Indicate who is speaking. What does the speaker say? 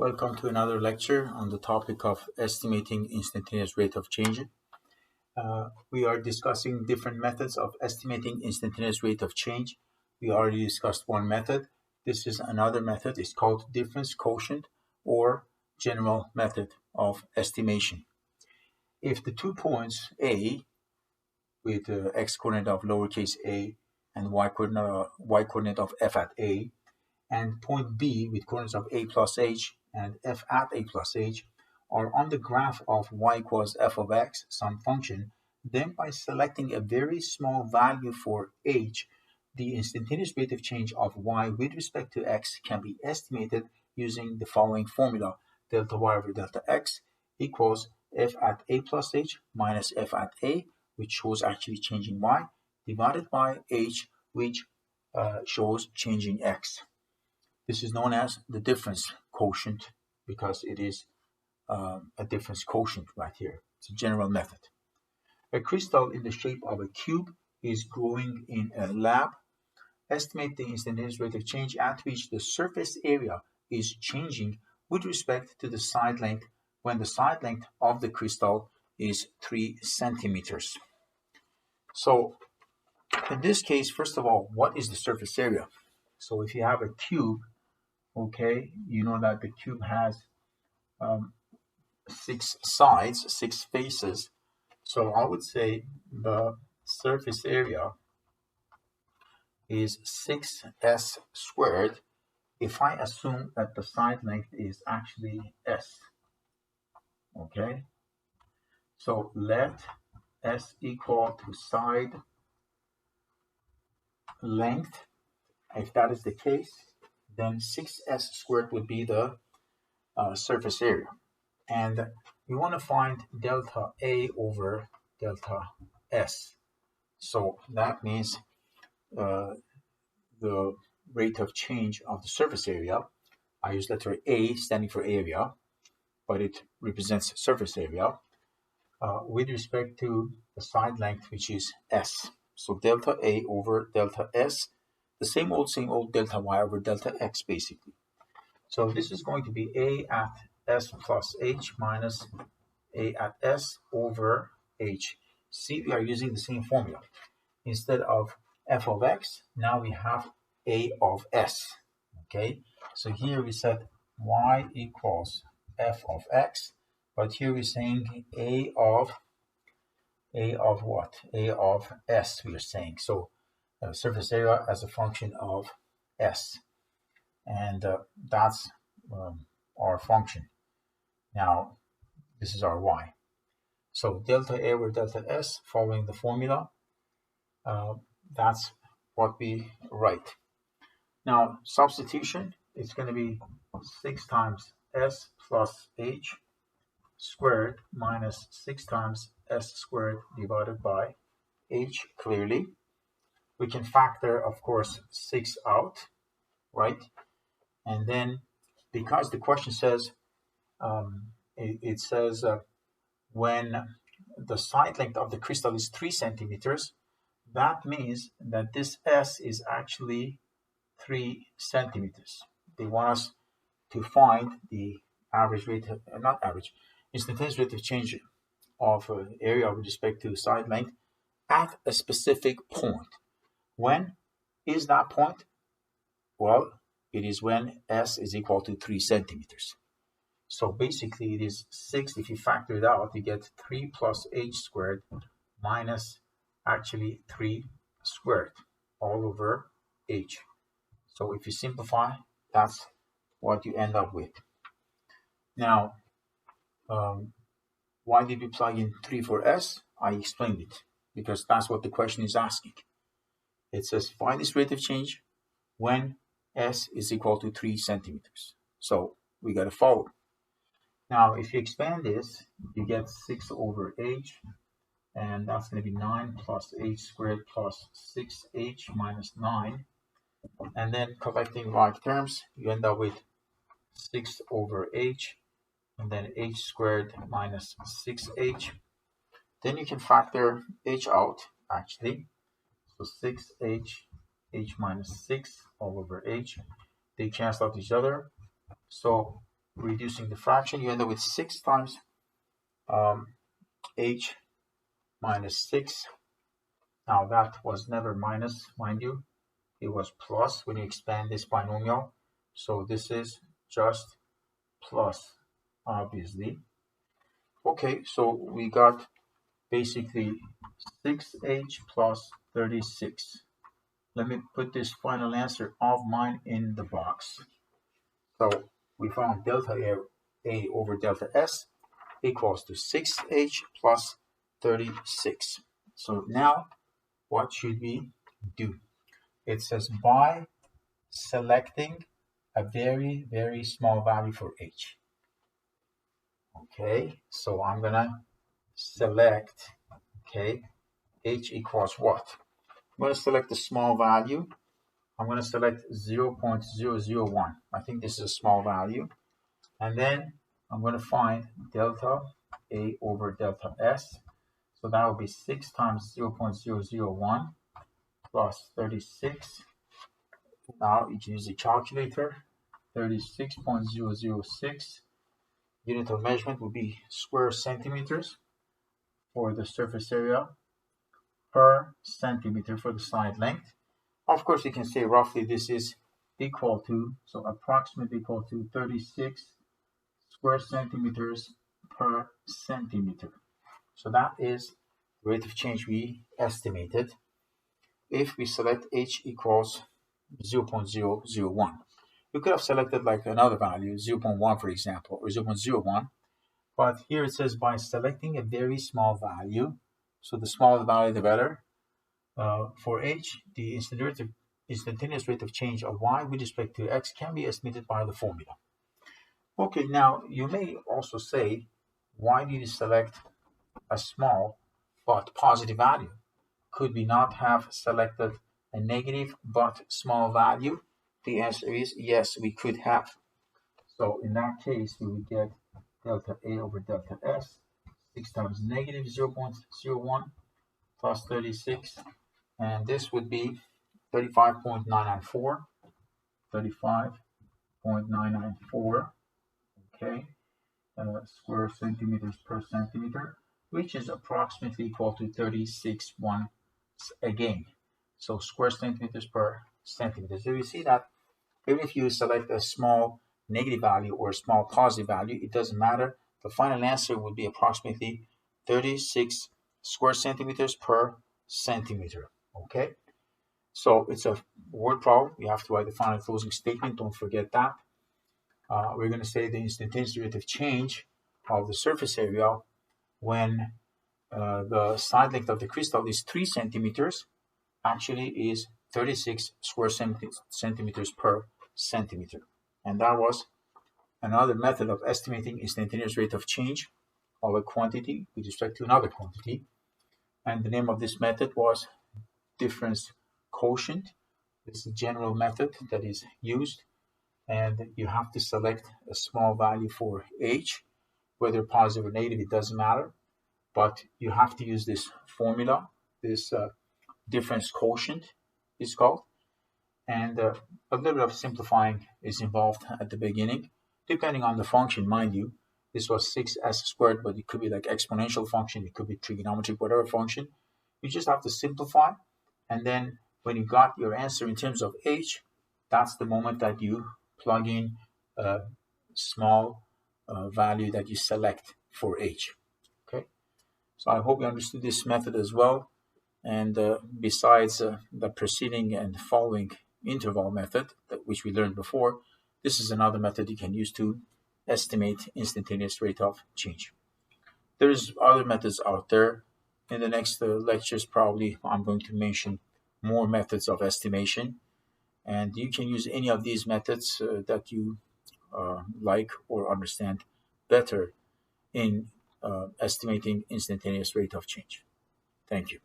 Speaker 1: Welcome to another lecture on the topic of estimating instantaneous rate of change. We are discussing different methods of estimating instantaneous rate of change. We already discussed one method. This is another method. It's called difference quotient or general method of estimation. If the 2 points A with x coordinate of lowercase a and y coordinate of f at A and point B with coordinates of a plus h and f at a plus h are on the graph of y equals f of x, some function, then by selecting a very small value for h, the instantaneous rate of change of y with respect to x can be estimated using the following formula: delta y over delta x equals f at a plus h minus f at a, which shows actually changing y, divided by h, which shows changing x. This is known as the difference quotient because it is a difference quotient right here. It's a general method. A crystal in the shape of a cube is growing in a lab. Estimate the instantaneous rate of change at which the surface area is changing with respect to the side length when the side length of the crystal is 3 centimeters. So in this case, first of all, what is the surface area? So if you have a cube, okay, you know that the cube has 6 sides, 6 faces. So I would say the surface area is 6s squared if I assume that the side length is actually s. Okay, so let s equal to side length. If that is the case, then 6s squared would be the surface area. And we want to find delta A over delta S. So that means the rate of change of the surface area. I use letter A standing for area, but it represents surface area with respect to the side length, which is S. So delta A over delta S, the same old delta Y over delta X basically. So this is going to be A at S plus H minus A at S over H. See, we are using the same formula. Instead of f of x, now we have A of S. Okay, so here we said y equals f of x, but here we're saying A of what? A of S, we are saying. So surface area as a function of S. And that's our function. Now, this is our y. So delta A over delta S, following the formula, that's what we write. Now, substitution, it's going to be 6 times S plus H squared minus 6 times S squared divided by H, clearly. We can factor, of course, 6 out, right? And then, because the question says, it says when the side length of the crystal is 3 centimeters, that means that this S is actually 3 centimeters. They want us to find the average rate, instantaneous rate of change of area with respect to side length at a specific point. When is that point? Well, it is when S is equal to 3 centimeters. So basically it is 6. If you factor it out, you get 3 plus H squared minus actually 3 squared all over H. So if you simplify, that's what you end up with. Now, why did we plug in 3 for S? I explained it, because that's what the question is asking. It says find this rate of change when S is equal to 3 centimeters. So we got to follow. Now, if you expand this, you get 6 over H, and that's going to be 9 plus H squared plus 6H minus 9. And then collecting like terms, you end up with 6 over H, and then H squared minus 6H. Then you can factor H out, actually. So 6H, H minus 6 all over H. They cancel out each other. So reducing the fraction, you end up with 6 times h minus 6. Now that was never minus, mind you. It was plus when you expand this binomial. So this is just plus, obviously. Okay, so we got basically 6h plus 36. Let me put this final answer of mine in the box. So we found delta A over delta S equals to 6h plus 36. So now what should we do? It says by selecting a very, very small value for h. Okay, so I'm gonna select, okay, h equals what? I'm gonna select a small value. I'm gonna select 0.001. I think this is a small value. And then I'm gonna find delta A over delta S. So that will be 6 times 0.001 plus 36. Now you can use a calculator. 36.006. Unit of measurement will be square centimeters for the surface area per centimeter for the side length. Of course, you can say roughly this is equal to, so approximately equal to 36 square centimeters per centimeter. So that is the rate of change we estimated if we select h equals 0.001. You could have selected like another value, 0.1 for example, or 0.01. But here it says by selecting a very small value, so the smaller the value, the better. For h, the instantaneous rate of change of y with respect to x can be estimated by the formula. Okay, now you may also say, why did you select a small but positive value? Could we not have selected a negative but small value? The answer is yes, we could have. So in that case, we would get delta A over delta S, 6 times negative 0.01 plus 36, and this would be 35.994, 35.994, okay, square centimeters per centimeter, which is approximately equal to 36.1 again. So square centimeters per centimeter. So you see that even if you select a small negative value or a small positive value, it doesn't matter. The final answer would be approximately 36 square centimeters per centimeter. Okay? So it's a word problem. You have to write the final closing statement. Don't forget that. We're going to say the instantaneous rate of change of the surface area when the side length of the crystal is 3 centimeters, actually is 36 square centimeters per centimeter. And that was another method of estimating instantaneous rate of change of a quantity with respect to another quantity. And the name of this method was difference quotient. This is a general method that is used, and you have to select a small value for h, whether positive or negative, it doesn't matter, but you have to use this formula, this difference quotient is called, and a little bit of simplifying is involved at the beginning, depending on the function, mind you. This was 6s squared, but it could be like exponential function, it could be trigonometric, whatever function. You just have to simplify, and then when you got your answer in terms of h, that's the moment that you plug in a small value that you select for h. Okay, so I hope you understood this method as well. And besides the preceding and following interval method, which we learned before, this is another method you can use to estimate instantaneous rate of change. There's other methods out there. In the next lectures, probably I'm going to mention more methods of estimation. And you can use any of these methods that you like or understand better in estimating instantaneous rate of change. Thank you.